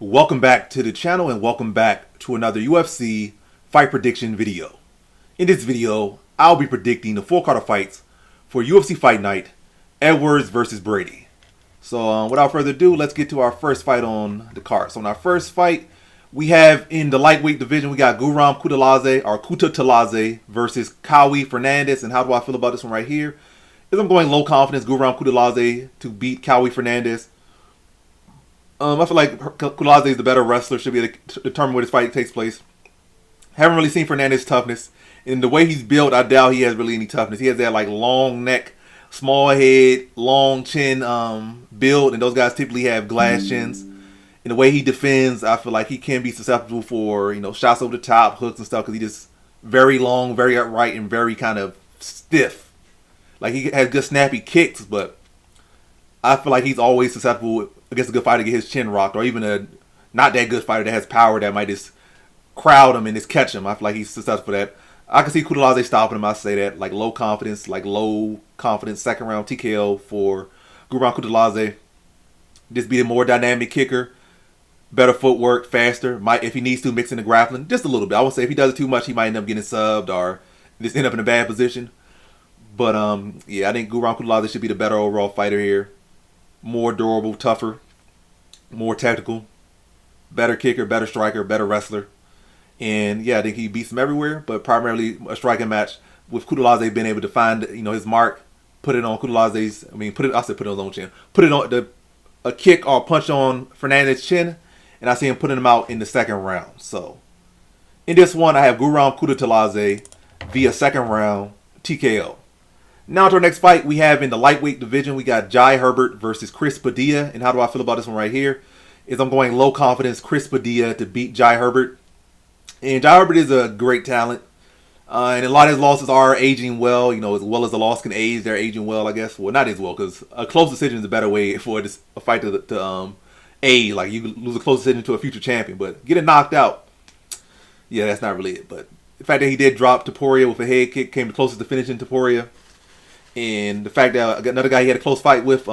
Welcome back to the channel and welcome back to another UFC fight prediction video. In this video, I'll be predicting the full card of fights for UFC Fight Night, Edwards versus Brady. So without further ado, let's get to our first fight on the card. So in our first fight, we have in the lightweight division, we got Kutateladze versus Fernandes. And how do I feel about this one right here? Is I'm going low confidence Kutateladze to beat Fernandes. I feel like Kutateladze is the better wrestler, should be able to determine where this fight takes place. Haven't really seen Fernandes' toughness. And the way he's built, I doubt he has really any toughness. He has that like long neck, small head, long chin build, and those guys typically have glass chins. And the way he defends, I feel like he can be susceptible for, shots over the top, hooks and stuff, because he's just very long, very upright, and very kind of stiff. Like, he has good snappy kicks, but I feel like he's always susceptible against a good fighter to get his chin rocked, or even a not that good fighter that has power that might just crowd him and just catch him. I feel like he's susceptible for that. I can see Kutateladze stopping him. I say that, like low confidence second round TKO for Kutateladze. Just be a more dynamic kicker, better footwork, faster. Might, if he needs to, mix in the grappling just a little bit. I would say if he does it too much, he might end up getting subbed or just end up in a bad position. But yeah, I think Kutateladze should be the better overall fighter here. More durable, tougher, more tactical, better kicker, better striker, better wrestler. And yeah, I think he beats him everywhere, but primarily a striking match with Kutateladze being able to find, his mark, put it on Kutateladze's, put it on his own chin. Put it on a kick or punch on Fernandes' chin, and I see him putting him out in the second round. So in this one, I have Kutateladze via second round TKO. Now to our next fight, we have in the lightweight division, we got Herbert versus Padilla. And how do I feel about this one right here? Is I'm going low confidence Padilla to beat Herbert. And Herbert is a great talent. And a lot of his losses are aging well. As well as the loss can age, they're aging well, I guess. Well, not as well, because a close decision is a better way for a fight to age. Like, you lose a close decision to a future champion. But getting knocked out, yeah, that's not really it. But the fact that he did drop Tybura with a head kick came the closest to finishing Tybura. And the fact that another guy he had a close fight with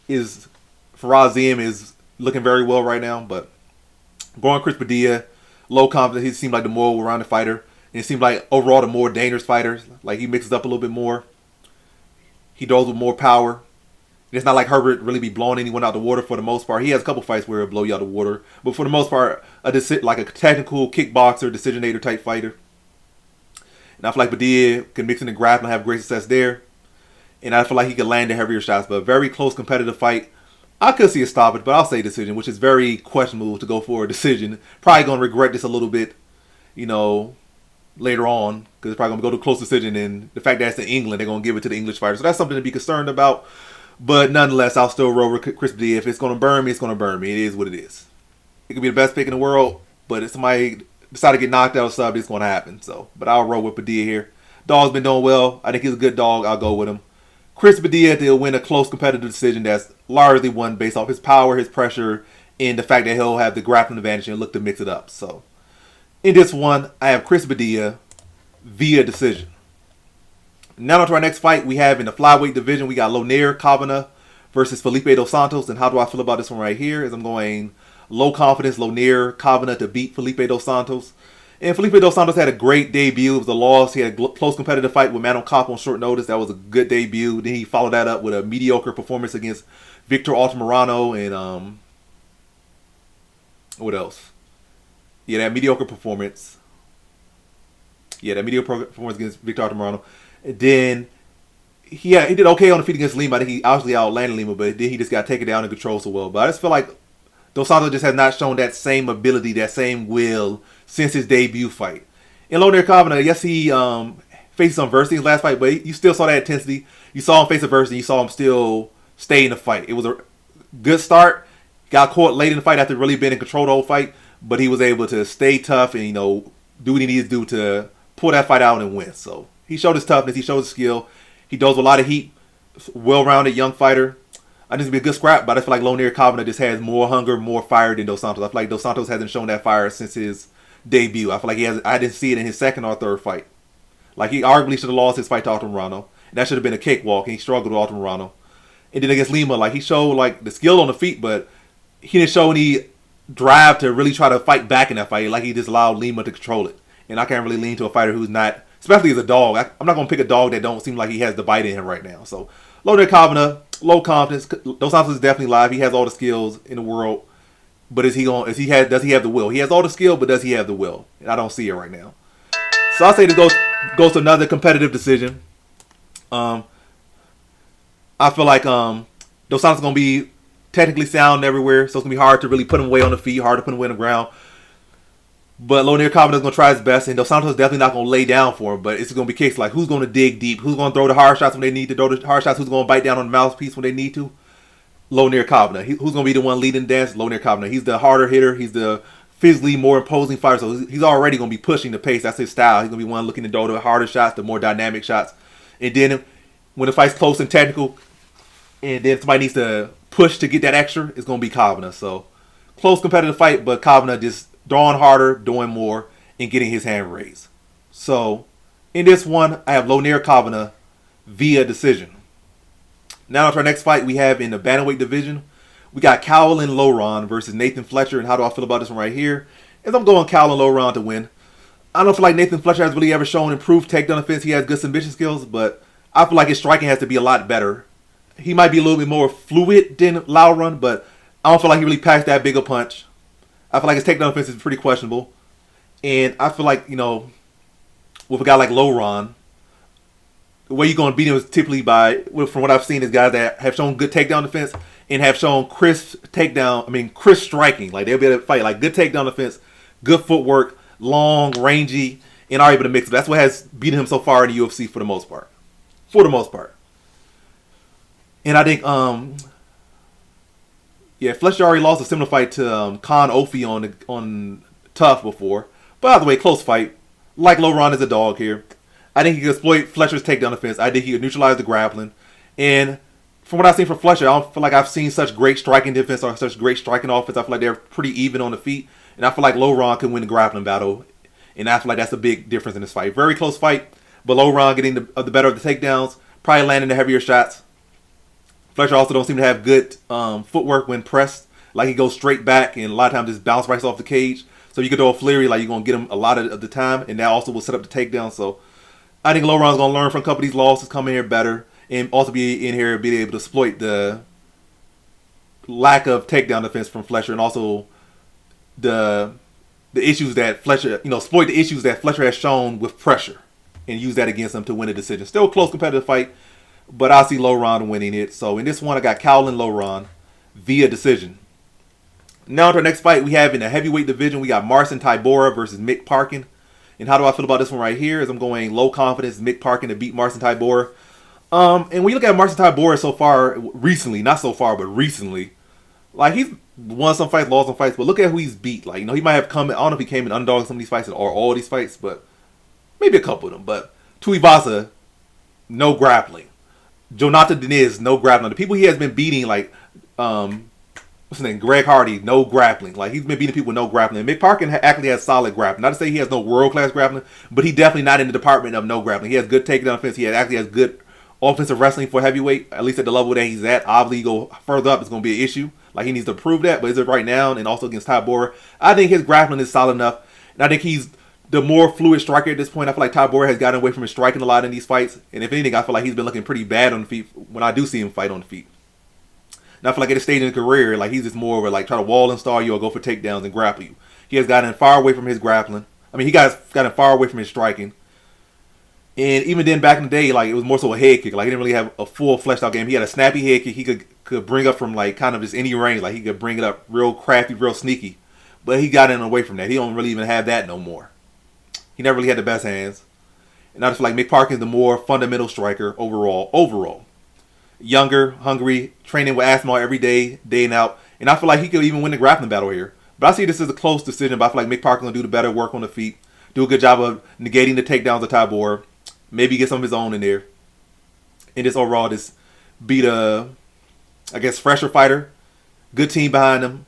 is Farazim is looking very well right now. But going Padilla, low confidence, he seemed like the more well-rounded fighter. And it seemed like overall the more dangerous fighter. Like, he mixes up a little bit more. He throws with more power. And it's not like Herbert really be blowing anyone out the water for the most part. He has a couple fights where he'll blow you out the water. But for the most part, like a technical kickboxer, decisionator type fighter. And I feel like Padilla can mix in the grappling and have great success there. And I feel like he can land the heavier shots. But a very close competitive fight. I could see a stoppage, but I'll say decision, which is very questionable to go for a decision. Probably going to regret this a little bit, later on. Because it's probably going to go to a close decision. And the fact that it's in England, they're going to give it to the English fighter. So that's something to be concerned about. But nonetheless, I'll still roll with Padilla. If it's going to burn me, it's going to burn me. It is what it is. It could be the best pick in the world, but if somebody decide to get knocked out or something, it's going to happen. So, but I'll roll with Padilla here. Dog's been doing well. I think he's a good dog. I'll go with him. Padilla to win a close competitive decision that's largely won based off his power, his pressure, and the fact that he'll have the grappling advantage and look to mix it up. So, in this one, I have Padilla via decision. Now to our next fight, we have in the flyweight division, we got Kavanaugh versus Felipe dos Santos. And how do I feel about this one right here? Is I'm going low confidence Kavanaugh to beat Felipe dos Santos. And Felipe dos Santos had a great debut. It was a loss. He had a close competitive fight with Bannon on short notice. That was a good debut. Then he followed that up with a mediocre performance against Victor Altamirano and what else? Yeah, that mediocre performance. Yeah, that mediocre performance against Victor Altamirano. And then he did okay on the feet against Lima. I think he obviously outlanded Lima, but then he just got taken down and controlled so well. But I just feel like Dos Santos just has not shown that same ability, that same will since his debut fight. And Kavanaugh, yes, he faced some adversity in his last fight, but you still saw that intensity. You saw him face adversity. You saw him still stay in the fight. It was a good start. Got caught late in the fight after really being in control the whole fight, but he was able to stay tough and, do what he needs to do to pull that fight out and win. So he showed his toughness. He showed his skill. He does with a lot of heat. Well-rounded young fighter. I think it'd be a good scrap, but I feel like Kavanaugh just has more hunger, more fire than Dos Santos. I feel like Dos Santos hasn't shown that fire since his debut. I feel like I didn't see it in his second or third fight. Like, he arguably should have lost his fight to Altamirano. And that should have been a cakewalk, and he struggled with Altamirano. And then against Lima, like, he showed, like, the skill on the feet, but he didn't show any drive to really try to fight back in that fight, like he just allowed Lima to control it. And I can't really lean to a fighter who's not, especially as a dog. I'm not going to pick a dog that don't seem like he has the bite in him right now. So, Loughran Kavanaugh, low confidence. Dos Santos is definitely live. He has all the skills in the world. But does he have the will? He has all the skill, but does he have the will? And I don't see it right now. So I'll say this goes to another competitive decision. I feel like Dos Santos is going to be technically sound everywhere, so it's going to be hard to really put him away on the feet, hard to put him away on the ground. But Loughran Kavanaugh is going to try his best, and Dos Santos is definitely not going to lay down for him, but it's going to be a case like who's going to dig deep, who's going to throw the hard shots when they need to throw the hard shots, who's going to bite down on the mouthpiece when they need to. Loughran Kavanaugh. Who's going to be the one leading the dance? Loughran Kavanaugh. He's the harder hitter. He's the physically more imposing fighter, so he's already going to be pushing the pace. That's his style. He's going to be one looking to throw the harder shots, the more dynamic shots. And then when the fight's close and technical, and then somebody needs to push to get that extra, it's going to be Kavanaugh. So close competitive fight, but Kavanaugh just throwing harder, doing more, and getting his hand raised. So in this one, I have Loughran Kavanaugh via decision. Now to our next fight we have in the bantamweight division. We got Cowell and Loughran versus Nathan Fletcher. And how do I feel about this one right here? As I'm going Cowell and Loughran to win. I don't feel like Nathan Fletcher has really ever shown improved takedown defense. He has good submission skills, but I feel like his striking has to be a lot better. He might be a little bit more fluid than Loughran, but I don't feel like he really packs that big a punch. I feel like his takedown defense is pretty questionable. And I feel like, with a guy like Loughran, the way you're going to beat him is typically by, from what I've seen, is guys that have shown good takedown defense and have shown crisp striking. Like, they'll be able to fight, like, good takedown defense, good footwork, long, rangy, and are able to mix it. That's what has beaten him so far in the UFC for the most part. And I think, Fletcher already lost a similar fight to Khan Ofi on Tough before. But either way, close fight. Like Loughran is a dog here. I think he could exploit Fletcher's takedown defense. I think he could neutralize the grappling. And from what I've seen from Fletcher, I don't feel like I've seen such great striking defense or such great striking offense. I feel like they're pretty even on the feet. And I feel like Loughran can win the grappling battle. And I feel like that's a big difference in this fight. Very close fight. But Loughran getting the better of the takedowns. Probably landing the heavier shots. Fletcher also don't seem to have good footwork when pressed. Like, he goes straight back and a lot of times just bounce right off the cage. So you could throw a flurry, like, you're going to get him a lot of the time. And that also will set up the takedown. So I think Loughran's going to learn from a couple of these losses, come in here better, and also be in here be able to exploit the lack of takedown defense from Fletcher, and also the issues that Fletcher, exploit the issues that Fletcher has shown with pressure, and use that against him to win a decision. Still a close competitive fight, but I see Loughran winning it. So in this one, I got Cowell and Loughran via decision. Now to our next fight we have in the heavyweight division, we got Marcin Tybura versus Mick Parkin. And how do I feel about this one right here? As I'm going low confidence, Mick Parkin to beat Marcin Tybura. And when you look at Marcin Tybura so far, recently, not so far, but recently, like, he's won some fights, lost some fights, but look at who he's beat. Like, he might have come, I don't know if he came in underdog in some of these fights or all these fights, but maybe a couple of them. But Tuivasa, no grappling. Jonathan Diniz, no grappling. The people he has been beating, like, what's his name? Greg Hardy, no grappling. Like, he's been beating people with no grappling. Mick Parkin actually has solid grappling. Not to say he has no world-class grappling, but he definitely not in the department of no grappling. He has good takedown defense. He actually has good offensive wrestling for heavyweight, at least at the level that he's at. Obviously, you go further up, it's going to be an issue. Like, he needs to prove that, but is it right now, and also against Tybura, I think his grappling is solid enough, and I think he's the more fluid striker at this point. I feel like Tybura has gotten away from his striking a lot in these fights, and if anything, I feel like he's been looking pretty bad on the feet when I do see him fight on the feet. And I feel like at this stage in his career, like, he's just more of a, like, try to wall and stall you or go for takedowns and grapple you. He has gotten far away from his grappling. I mean, he gotten far away from his striking. And even then, back in the day, like, it was more so a head kick. Like, he didn't really have a full fleshed out game. He had a snappy head kick. He could bring up from, like, kind of just any range. Like, he could bring it up real crafty, real sneaky. But he got in away from that. He don't really even have that no more. He never really had the best hands. And I just feel like Mick Parkin's the more fundamental striker overall. Younger, hungry, training with Aspinall every day, day and out. And I feel like he could even win the grappling battle here. But I see this as a close decision, but I feel like Mick Parkin's going to do the better work on the feet. Do a good job of negating the takedowns of Tybura. Maybe get some of his own in there. And just overall, just beat a, I guess, fresher fighter. Good team behind him.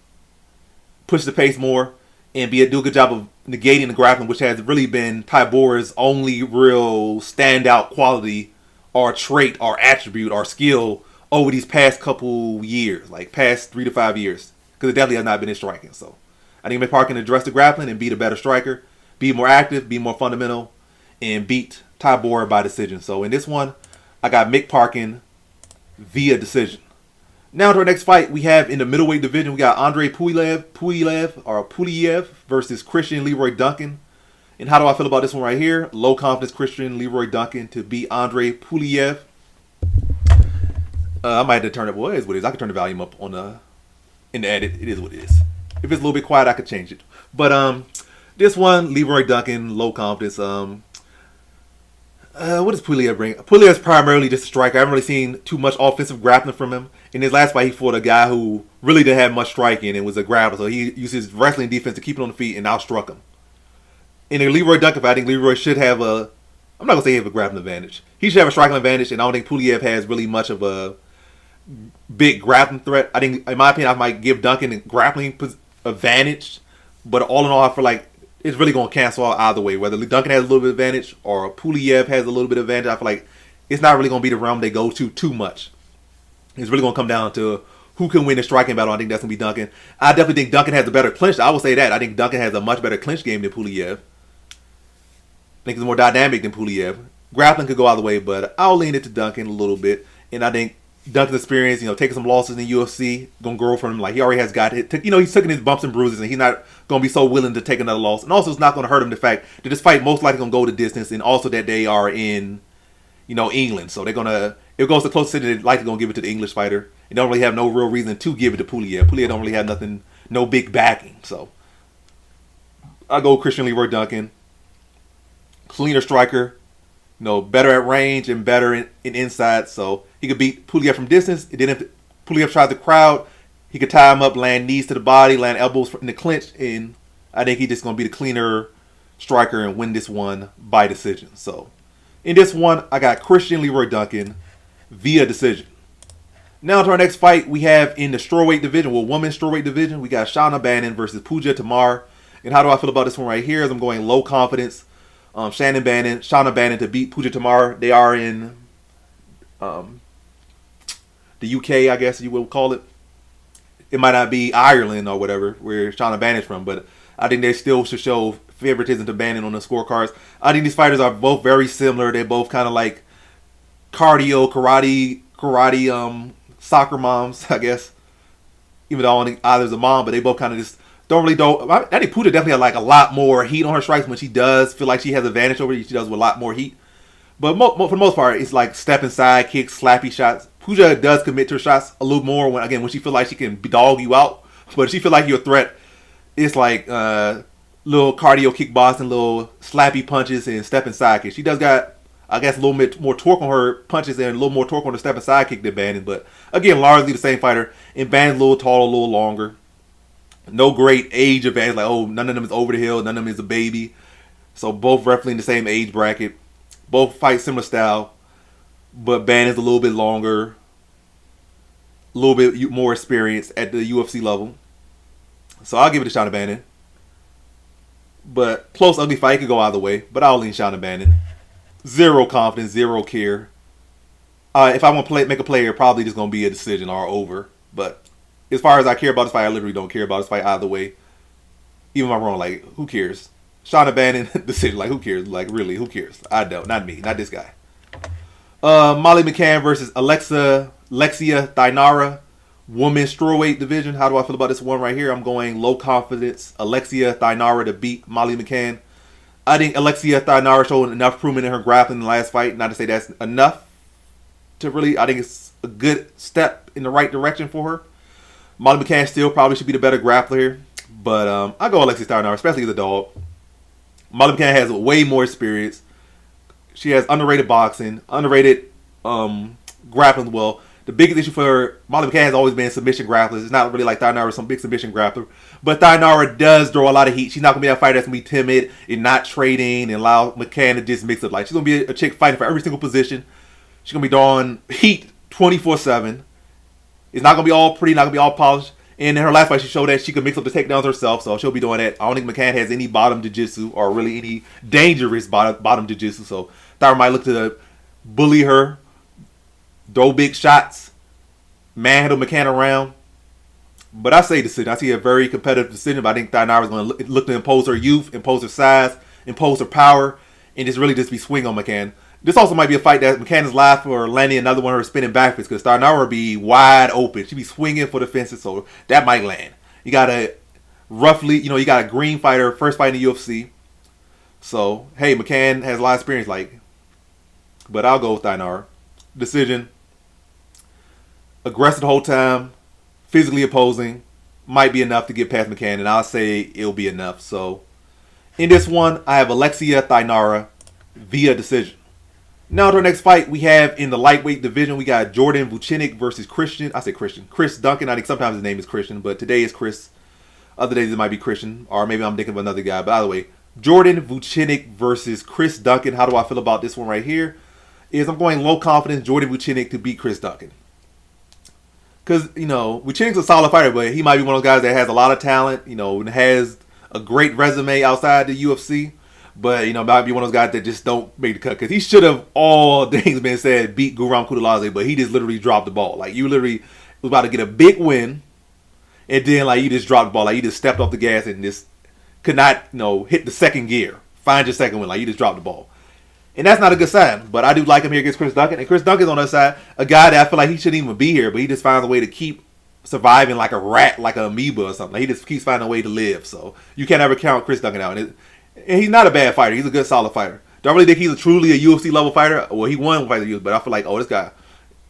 Push the pace more. And do a good job of negating the grappling, which has really been Tybura's only real standout quality or trait or attribute or skill over these past couple years. Like, past 3 to 5 years. Because it definitely has not been his striking. So I think Parkin address the grappling and be the better striker, be more active, be more fundamental, and beat Tybura by decision. So in this one, I got Mick Parkin via decision. Now to our next fight, we have in the middleweight division, we got Andre Pulyaev versus Christian Leroy Duncan. And how do I feel about this one right here? Low confidence Christian Leroy Duncan to beat Andre Pulyaev. I might have to turn it. Well, it is what it is. I can turn the volume up on in the edit. It is what it is. If it's a little bit quiet, I could change it. But this one, Leroy Duncan, low confidence. What does Pulyaev bring? Puliev's primarily just a striker. I haven't really seen too much offensive grappling from him. In his last fight, he fought a guy who really didn't have much striking and was a grappler. So he used his wrestling defense to keep him on the feet and outstruck him. In a Leroy Duncan fight, I think Leroy should have a... I'm not going to say he has a grappling advantage. He should have a striking advantage, and I don't think Pulyaev has really much of a big grappling threat. I think, in my opinion, I might give Duncan a grappling advantage. But all in all, I feel like it's really going to cancel out either way. Whether Duncan has a little bit of advantage or Pulyaev has a little bit of advantage, I feel like it's not really going to be the realm they go to too much. It's really going to come down to who can win the striking battle. I think that's going to be Duncan. I definitely think Duncan has a better clinch. I will say that. I think Duncan has a much better clinch game than Pulyaev. I think it's more dynamic than Pulyaev. Grappling could go either way, but I'll lean it to Duncan a little bit. And I think Duncan's experience, taking some losses in the UFC, going to grow from him. Like, he already has got it. He's taking his bumps and bruises, and he's not going to be so willing to take another loss. And also, it's not going to hurt him the fact that this fight most likely going to go the distance, and also that they are in, England. So they're going to, if it goes to close city, they're likely going to give it to the English fighter. They don't really have no real reason to give it to Pulyaev. Pulyaev don't really have nothing, no big backing. So I'll go Christian Leroy Duncan. Cleaner striker, better at range and better in inside. So he could beat Pulyaev from distance. And then if Pulyaev tries the crowd, he could tie him up, land knees to the body, land elbows in the clinch. And I think he's just going to be the cleaner striker and win this one by decision. So in this one, I got Christian Leroy Duncan via decision. Now to our next fight, we have in the strawweight division, women's strawweight division, we got Shauna Bannon versus Pooja Tomar. And how do I feel about this one right here? As I'm going low confidence. Shauna Bannon to beat Pooja Tomar. They are in the UK, I guess you will call it. It might not be Ireland or whatever, where Shauna Bannon's from, but I think they still should show favoritism to Bannon on the scorecards. I think these fighters are both very similar. They're both kind of like karate, soccer moms, I guess. Even though I don't think either's a mom, but they both kind of just I think Pooja definitely has like a lot more heat on her strikes. When she does feel like she has advantage over you, she does with a lot more heat. But for the most part, it's like step inside kicks, slappy shots. Pooja does commit to her shots a little more when she feel like she can dog you out. But if she feel like you're a threat, it's like little cardio kickboxing, little slappy punches and step inside kicks. She does got, I guess, a little bit more torque on her punches and a little more torque on the step inside kick than Bannon. But again, largely the same fighter. And Bannon's a little taller, a little longer. No great age advantage, like, none of them is over the hill, none of them is a baby. So both roughly in the same age bracket. Both fight similar style. But Bannon's a little bit longer. A little bit more experience at the UFC level. So I'll give it to Shauna Bannon. But close, ugly fight could go either way. But I'll lean Shauna Bannon. Zero confidence, zero care. If I want to make a player, probably just going to be a decision or over. But as far as I care about this fight, I literally don't care about this fight either way. Even if I'm wrong, like, who cares? Shauna Bannon decision, like, who cares? Like, really, who cares? I don't. Not me. Not this guy. Molly McCann versus Lexia Thainara. Women's strawweight division. How do I feel about this one right here? I'm going low confidence. Lexia Thainara to beat Molly McCann. I think Lexia Thainara showed enough improvement in her grappling in the last fight. Not to say that's enough to really. I think it's a good step in the right direction for her. Molly McCann still probably should be the better grappler here. But I go Alexis Thainara, especially as a dog. Molly McCann has way more experience. She has underrated boxing, underrated grappling. Well, the biggest issue for Molly McCann has always been submission grapplers. It's not really like Thainara, some big submission grappler. But Thainara does throw a lot of heat. She's not going to be that fighter that's going to be timid and not trading and allow McCann to just mix up. Like, she's going to be a chick fighting for every single position. She's going to be throwing heat 24/7. It's not going to be all pretty, not going to be all polished. And in her last fight, she showed that she could mix up the takedowns herself, so she'll be doing that. I don't think McCann has any bottom jiu-jitsu or really any dangerous bottom jiu-jitsu, so Thainara might look to bully her, throw big shots, manhandle McCann around. But I say decision. I see a very competitive decision, but I think Thainara is going to look to impose her youth, impose her size, impose her power, and just be swing on McCann. This also might be a fight that McCann is live for landing another one of her spinning back fists because Thainara would be wide open. She'd be swinging for the fences, so that might land. You got a you got a green fighter, first fight in the UFC. So, hey, McCann has a lot of experience, but I'll go with Thainara. Decision. Aggressive the whole time, physically opposing, might be enough to get past McCann, and I'll say it'll be enough. So, in this one, I have Alexia Thainara via decision. Now to our next fight, we have in the lightweight division, we got Jordan Vucenic versus Chris Duncan. I think sometimes his name is Christian, but today is Chris. Other days it might be Christian, or maybe I'm thinking of another guy. But either way, Jordan Vucenic versus Chris Duncan. How do I feel about this one right here? I'm going low confidence Jordan Vucenic to beat Chris Duncan. Because, Vucenic's a solid fighter, but he might be one of those guys that has a lot of talent, and has a great resume outside the UFC. But, might be one of those guys that just don't make the cut. Because he should have, all things been said, beat Kutateladze, but he just literally dropped the ball. You literally was about to get a big win, and then, you just dropped the ball. You just stepped off the gas and just could not, hit the second gear. Find your second win. You just dropped the ball. And that's not a good sign. But I do like him here against Chris Duncan. And Chris Duncan's on the other side, a guy that I feel like he shouldn't even be here, but he just finds a way to keep surviving like a rat, like an amoeba or something. He just keeps finding a way to live. So you can't ever count Chris Duncan out. And he's not a bad fighter. He's a good, solid fighter. Don't really think he's truly a UFC level fighter. Well, he won fight the UFC, but I feel like, this guy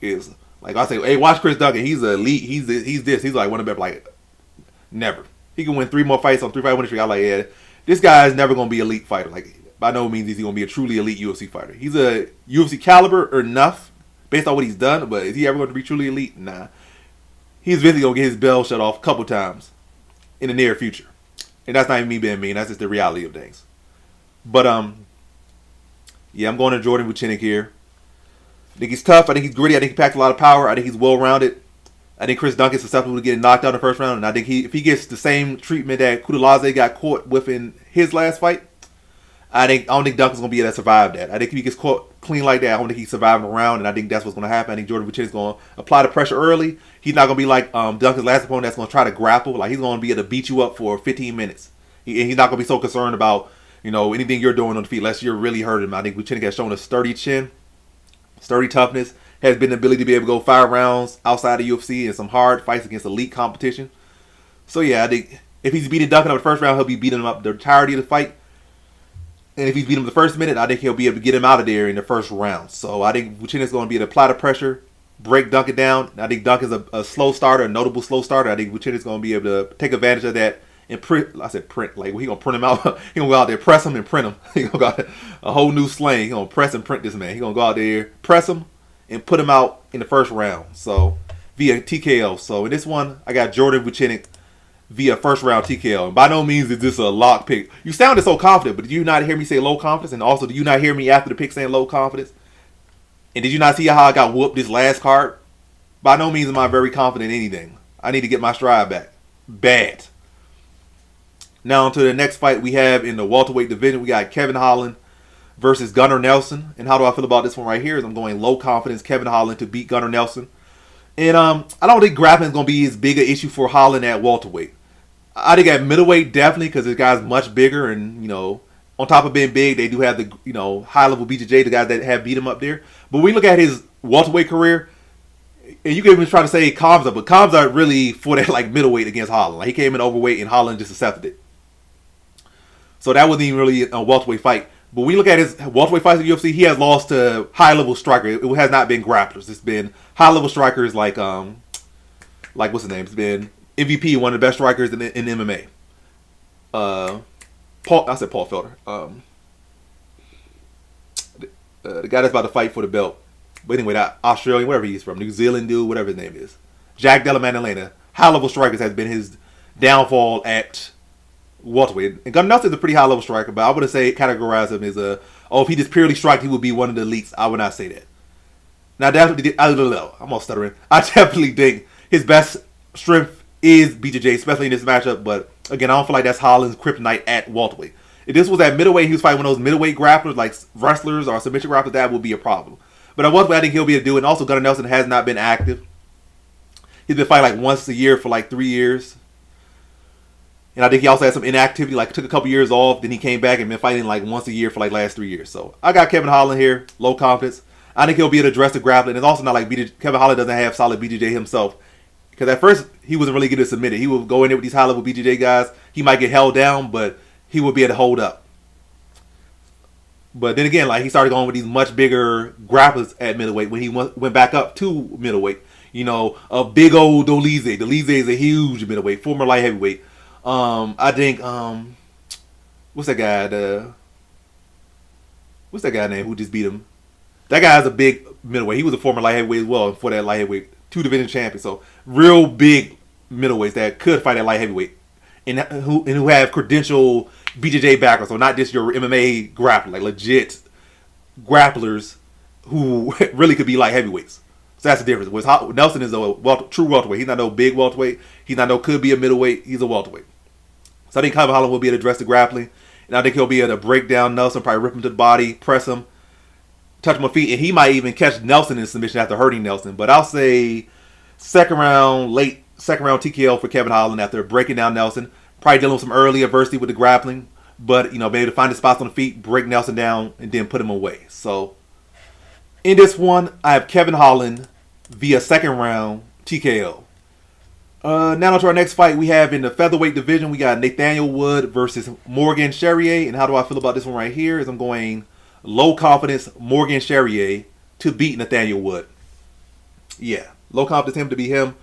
is I say, hey, watch Chris Duncan. He's elite. He's this. He's like one of the best. Never. He can win 3 more fights on 3-fight winning streak. I'm this guy is never going to be an elite fighter. By no means is he going to be a truly elite UFC fighter. He's a UFC caliber or enough based on what he's done, but is he ever going to be truly elite? Nah. He's basically going to get his bell shut off a couple times in the near future. And that's not even me being mean. That's just the reality of things. But, yeah, I'm going to Jordan Vucenic here. I think he's tough. I think he's gritty. I think he packs a lot of power. I think he's well-rounded. I think Chris Duncan's susceptible to getting knocked out in the first round. And I think if he gets the same treatment that Kutateladze got caught with in his last fight, I don't think Duncan's going to be able to survive that. I think if he gets caught clean like that, I don't think he's surviving around, and I think that's what's going to happen. I think Jordan Vucenic's going to apply the pressure early. He's not going to be like Duncan's last opponent that's going to try to grapple. He's going to be able to beat you up for 15 minutes. He's not going to be so concerned about, anything you're doing on the feet unless you're really hurting him. I think Vucenic has shown a sturdy chin, sturdy toughness, has been the ability to be able to go 5 rounds outside the UFC and some hard fights against elite competition. So, yeah, I think if he's beating Duncan up the first round, he'll be beating him up the entirety of the fight. And if he's beat him the first minute, I think he'll be able to get him out of there in the first round. So I think Vucenic's going to be able to apply the pressure, break Duncan down. I think Duncan's a slow starter, a notable slow starter. I think Vucenic's going to be able to take advantage of that and print. I said print. He going to print him out. He going to go out there, press him and print him. He going to go out there, a whole new slang. He going to press and print this man. He going to go out there, press him, and put him out in the first round. So via TKO. So in this one, I got Jordan Vucenic via first round TKO. And by no means is this a lock pick. You sounded so confident, but did you not hear me say low confidence? And also, did you not hear me after the pick saying low confidence? And did you not see how I got whooped this last card? By no means am I very confident in anything. I need to get my stride back. Bad. Now on to the next fight we have in the welterweight division. We got Kevin Holland versus Gunnar Nelson. And how do I feel about this one right here? I'm going low confidence Kevin Holland to beat Gunnar Nelson. And I don't think grappling is going to be as big an issue for Holland at welterweight. I think at middleweight, definitely, because this guy's much bigger, and, on top of being big, they do have the, high-level BJJ, the guys that have beat him up there. But when we look at his welterweight career, and you can even try to say Kamza, but Kamza really for that, middleweight against Holland. He came in overweight, and Holland just accepted it. So that wasn't even really a welterweight fight. But when we look at his welterweight fights in the UFC, he has lost to high-level strikers. It has not been grapplers. It's been high-level strikers like what's his name? It's been MVP, one of the best strikers in MMA. Paul Felder. The guy that's about to fight for the belt. But anyway, that Australian, wherever he's from, New Zealand dude, whatever his name is. Jack Della Maddalena. High-level strikers has been his downfall at welterweight. And Gunnar Nelson's a pretty high-level striker, but I wouldn't say categorize him as if he just purely striked, he would be one of the elites. I would not say that. Now, definitely, I don't know. I'm all stuttering. I definitely think his best strength is BJJ, especially in this matchup. But again, I don't feel like that's Holland's kryptonite at welterweight. If this was at middleweight, he was fighting one of those middleweight grapplers, like wrestlers or submission grapplers, that would be a problem. But at welterweight, I think he'll be able to do it. And also, Gunnar Nelson has not been active. He's been fighting like once a year for like 3 years. And I think he also had some inactivity, like took a couple years off, then he came back and been fighting like once a year for like last 3 years. So I got Kevin Holland here, low confidence. I think he'll be able to address the grappling. It's also not like Kevin Holland doesn't have solid BJJ himself. Because at first, he wasn't really getting submitted. He would go in there with these high-level BJJ guys. He might get held down, but he would be able to hold up. But then again, like he started going with these much bigger grapplers at middleweight when he went back up to middleweight. You know, a big old Dolidze. Dolidze is a huge middleweight, former light heavyweight. I think, what's that guy? What's that guy name who just beat him? That guy's a big middleweight. He was a former light heavyweight as well for that light heavyweight. 2 division champion. So real big middleweights that could fight at light heavyweight. And who have credential BJJ background. So not just your MMA grappler. Like legit grapplers who really could be light heavyweights. So that's the difference. Whereas Nelson is a true welterweight. He's not no big welterweight. He's not no could be a middleweight. He's a welterweight. So I think Kevin Holland will be able to address the grappling. And I think he'll be able to break down Nelson, probably rip him to the body, press him, touch him on feet. And he might even catch Nelson in submission after hurting Nelson. But I'll say late second round TKO for Kevin Holland after breaking down Nelson. Probably dealing with some early adversity with the grappling. But, you know, be able to find the spots on the feet, break Nelson down, and then put him away. So in this one, I have Kevin Holland via second round TKO. Now on to our next fight. We have in the featherweight division, we got Nathaniel Wood versus Morgan Charriere. And how do I feel about this one right here? Is I'm going low confidence Morgan Charriere to beat Nathaniel Wood. Yeah, low confidence him to beat him.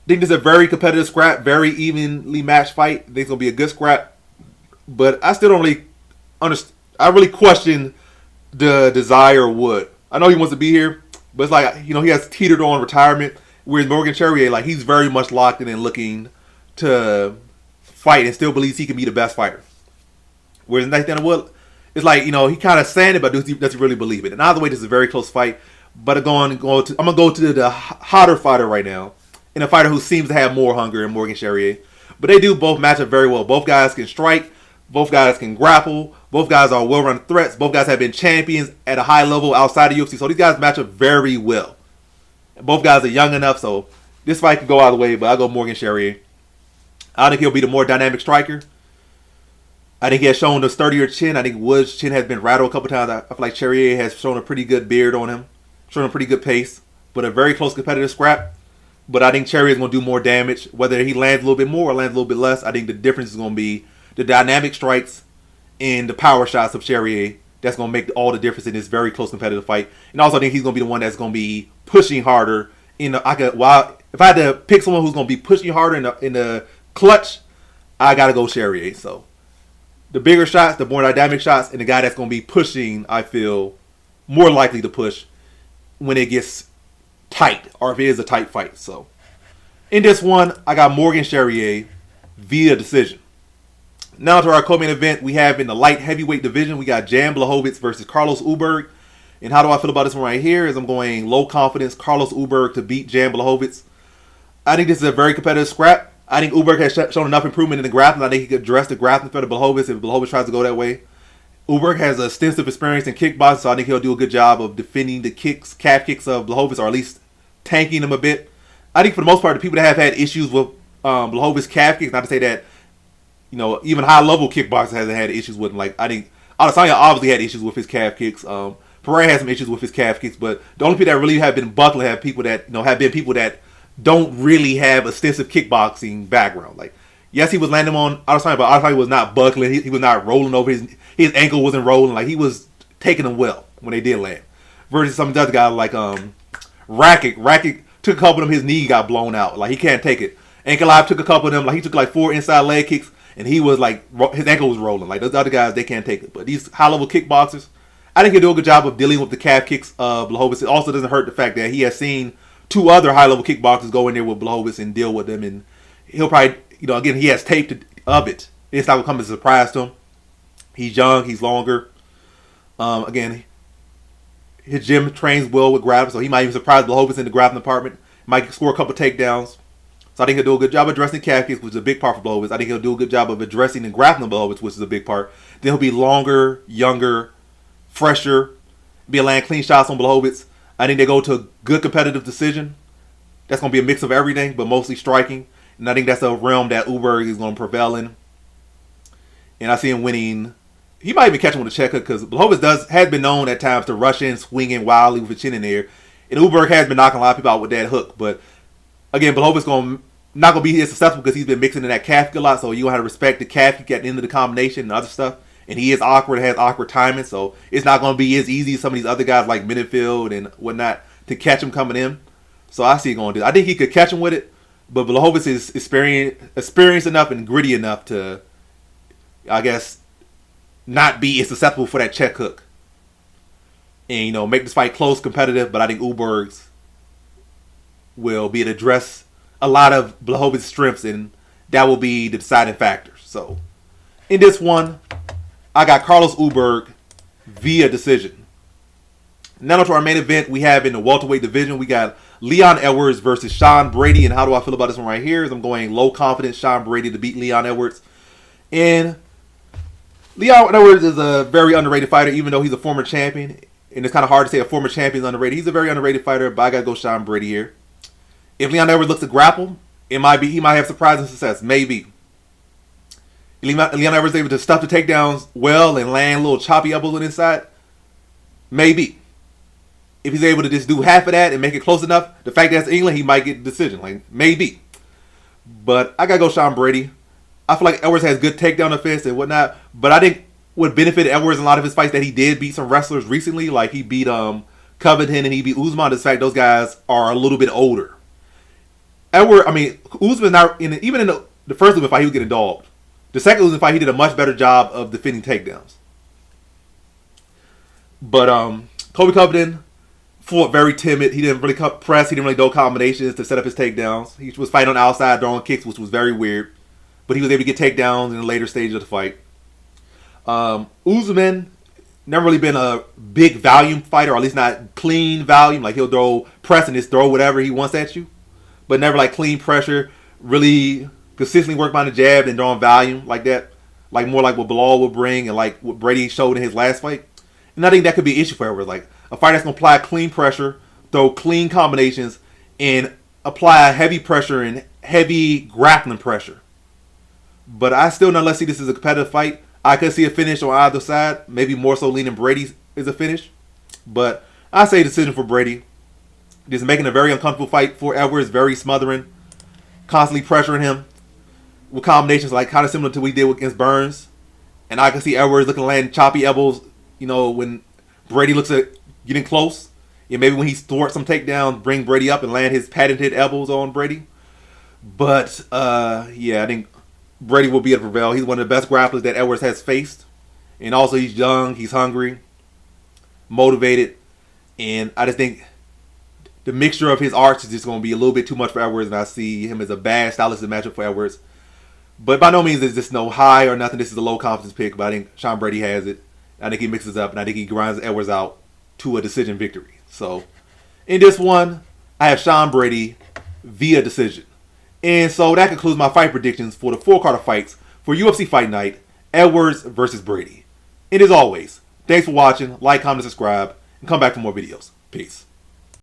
I think this is a very competitive scrap, very evenly matched fight. I think it's going to be a good scrap. But I still don't really understand. I really question the desire of Wood. I know he wants to be here, but it's like, you know, he has teetered on retirement. Whereas Morgan Charriere, like, he's very much locked in and looking to fight and still believes he can be the best fighter. Whereas Nathaniel Wood, it's like, you know, he kind of saying it, but does he really believe it? And either way, this is a very close fight. But I'm going to go to the hotter fighter right now, and a fighter who seems to have more hunger in Morgan Charriere. But they do both match up very well. Both guys can strike. Both guys can grapple. Both guys are well-rounded threats. Both guys have been champions at a high level outside the UFC. So these guys match up very well. Both guys are young enough, so this fight could go either way, but I'll go Morgan Charriere. I think he'll be the more dynamic striker. I think he has shown the sturdier chin. I think Wood's chin has been rattled a couple times. I feel like Charriere has shown a pretty good beard on him, shown a pretty good pace, but a very close competitive scrap. But I think Charriere is going to do more damage. Whether he lands a little bit more or lands a little bit less, I think the difference is going to be the dynamic strikes and the power shots of Charriere. That's going to make all the difference in this very close competitive fight. And also I think he's going to be the one that's going to be pushing harder. If I had to pick someone who's going to be pushing harder in the clutch, I got to go Charriere. So the bigger shots, the more dynamic shots, and the guy that's going to be pushing, I feel, more likely to push when it gets tight, or if it is a tight fight. So in this one, I got Morgan Charriere via decision. Now to our co-main event, we have in the light heavyweight division, we got Jan Blachowicz versus Carlos Ulberg. And how do I feel about this one right here? Is I'm going low confidence Carlos Ulberg to beat Jan Blachowicz. I think this is a very competitive scrap. I think Ulberg has shown enough improvement in the grappling. I think he could address the grappling for the Blachowicz if Blachowicz tries to go that way. Ulberg has extensive experience in kickboxing, so I think he'll do a good job of defending the calf kicks of Blachowicz, or at least tanking them a bit. I think for the most part, the people that have had issues with Blachowicz calf kicks, not to say that, you know, even high-level kickboxers hasn't had issues with him. Like, I think Adesanya obviously had issues with his calf kicks. Pereira has some issues with his calf kicks, but the only people that really have been buckling have people that, you know, have been people that don't really have extensive kickboxing background. Like, yes, he was landing on Adesanya, but Adesanya was not buckling. He was not rolling over. His ankle wasn't rolling. Like, he was taking them well when they did land. Versus some other guy like Rakic took a couple of them. His knee got blown out. Like, he can't take it. Ankalaev took a couple of them. Like, he took like 4 inside leg kicks. And he was like, his ankle was rolling. Like, those other guys, they can't take it. But these high-level kickboxers, I think he'll do a good job of dealing with the calf kicks of Blachowicz. It also doesn't hurt the fact that he has seen 2 other high-level kickboxers go in there with Blachowicz and deal with them. And he'll probably, you know, again, he has tape of it. It's not going to come as a surprise to him. He's young. He's longer. Again, his gym trains well with grappling, so he might even surprise Blachowicz in the grappling department. Might score a couple takedowns. So I think he'll do a good job addressing calf kicks, which is a big part for Blachowicz. I think he'll do a good job of addressing and grappling Blachowicz, which is a big part. Then he'll be longer, younger, fresher, be able to land clean shots on Blachowicz. I think they go to a good competitive decision. that's going to be a mix of everything, but mostly striking. And I think that's a realm that Ulberg is going to prevail in. And I see him winning. He might even catch him with a check hook because Blachowicz has been known at times to rush in, swinging wildly with a chin in there. And Ulberg has been knocking a lot of people out with that hook. But again, Blachowicz not going to be as successful because he's been mixing in that calf kick a lot. So you have to respect the calf kick at the end of the combination and other stuff. And he is awkward, has awkward timing. So it's not going to be as easy as some of these other guys like Minifield and whatnot to catch him coming in. So I see it going to do. I think he could catch him with it. But Blachowicz is experienced enough and gritty enough to, I guess, not be as susceptible for that check hook. And, you know, make this fight close, competitive. But I think Ulberg's will be able to address a lot of Blachowicz's strengths, and that will be the deciding factor. So, in this one, I got Carlos Ulberg via decision. Now to our main event, we have in the welterweight division, we got Leon Edwards versus Sean Brady. And how do I feel about this one right here? Is I'm going low confidence Sean Brady to beat Leon Edwards. And Leon Edwards is a very underrated fighter, even though he's a former champion. And it's kind of hard to say a former champion is underrated. He's a very underrated fighter, but I got to go Sean Brady here. If Leon Edwards looks to grapple, he might have surprising success. Maybe. Leon Edwards is able to stuff the takedowns well and land little choppy elbows on the inside. Maybe. If he's able to just do half of that and make it close enough, the fact that it's England, he might get the decision. Like, maybe. But I got to go Sean Brady. I feel like Edwards has good takedown defense and whatnot. But I think what benefited Edwards in a lot of his fights that he did beat some wrestlers recently. Like, he beat Covington and he beat Usman. The fact those guys are a little bit older. Usman, even in the first Usman fight, he was getting dogged. The second Usman fight, he did a much better job of defending takedowns. But Colby Covington fought very timid. He didn't really press. He didn't really do combinations to set up his takedowns. He was fighting on the outside, throwing kicks, which was very weird. But he was able to get takedowns in the later stage of the fight. Usman never really been a big volume fighter, or at least not clean volume. Like, he'll throw press and just throw whatever he wants at you. But never like clean pressure, really consistently work behind the jab and drawing volume like that. Like more like what Bilal would bring and like what Brady showed in his last fight. And I think that could be an issue for Edwards. Like a fighter that's going to apply clean pressure, throw clean combinations, and apply heavy pressure and heavy grappling pressure. But I still nonetheless see this as a competitive fight. I could see a finish on either side. Maybe more so leaning Brady is a finish. But I say decision for Brady. Just making a very uncomfortable fight for Edwards, very smothering, constantly pressuring him with combinations like kind of similar to what he did against Burns. And I can see Edwards looking to land choppy elbows, you know, when Brady looks at getting close. Yeah, maybe when he thwarts some takedowns, bring Brady up and land his patented elbows on Brady. But, I think Brady will be able to prevail. He's one of the best grapplers that Edwards has faced. And also he's young, he's hungry, motivated. And I just think the mixture of his arts is just going to be a little bit too much for Edwards, and I see him as a bad stylistic matchup for Edwards. But by no means is this no high or nothing. This is a low confidence pick, but I think Sean Brady has it. I think he mixes up, and I think he grinds Edwards out to a decision victory. So, in this one, I have Sean Brady via decision. And so that concludes my fight predictions for the 4-card of fights for UFC Fight Night, Edwards versus Brady. And as always, thanks for watching. Like, comment, subscribe, and come back for more videos. Peace.